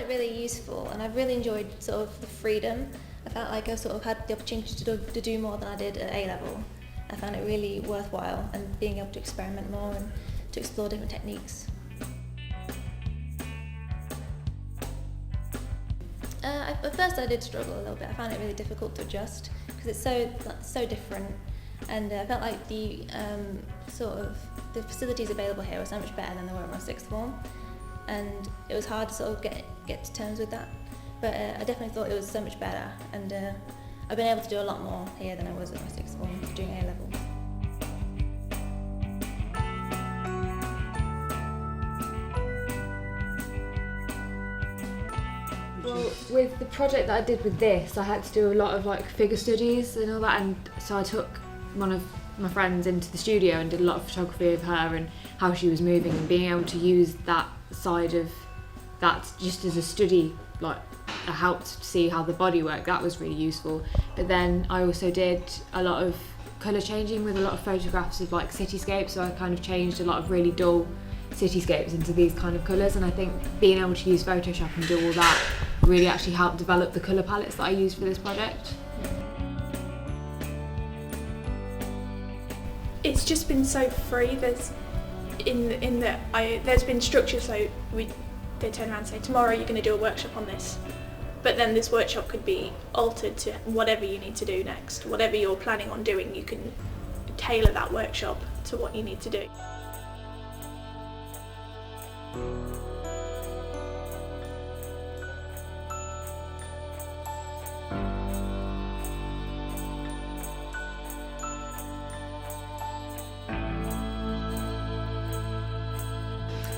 really useful, and I've really enjoyed sort of the freedom. I felt like I sort of had the opportunity to do more than I did at A-level. I found it really worthwhile, and being able to experiment more and to explore different techniques. At first I did struggle a little bit. I found it really difficult to adjust because it's so different, and I felt like the facilities available here were so much better than they were in my sixth form, and it was hard to sort of get to terms with that. But I definitely thought it was so much better, and I've been able to do a lot more here than I was at my sixth form doing A-level. Well, with the project that I did with this, I had to do a lot of like figure studies and all that, and so I took one of my friends into the studio and did a lot of photography of her and how she was moving, and being able to use that side of that just as a study, like it helped see how the body worked. That was really useful. But then I also did a lot of colour changing with a lot of photographs of like cityscapes, so I kind of changed a lot of really dull cityscapes into these kind of colours, and I think being able to use Photoshop and do all that really actually helped develop the colour palettes that I used for this project. It's just been so free. There's been structure, so they turn around and say, tomorrow you're going to do a workshop on this, but then this workshop could be altered to whatever you need to do next. Whatever you're planning on doing, you can tailor that workshop to what you need to do.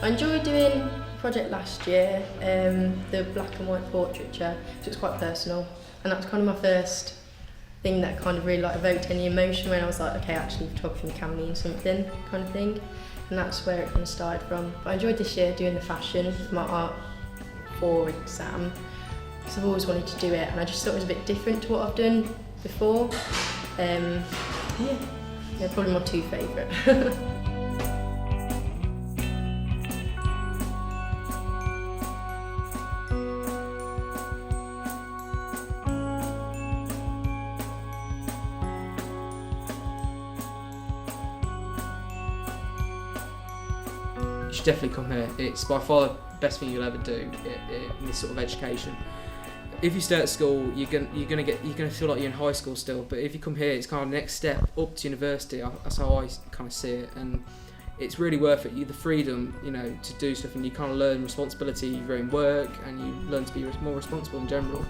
I enjoyed doing a project last year, the black and white portraiture, so it's quite personal, and that was kind of my first thing that kind of really like evoked any emotion when I was like, okay, actually photography can mean something, kind of thing, and that's where it kind of started from. But I enjoyed this year doing the fashion, my art 4 exam, because I've always wanted to do it, and I just thought it was a bit different to what I've done before. Yeah, probably my 2 favourite. You should definitely come here. It's by far the best thing you'll ever do in this sort of education. If you stay at school, you're gonna feel like you're in high school still. But if you come here, it's kind of the next step up to university. That's how I kind of see it, and it's really worth it. You the freedom, to do stuff, and you kind of learn responsibility of your own work, and you learn to be more responsible in general.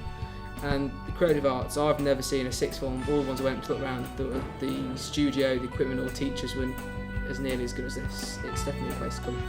And the creative arts, I've never seen a sixth form. All the ones I went to look around, the studio, the equipment, or teachers were as nearly as good as this. It's definitely a place to come.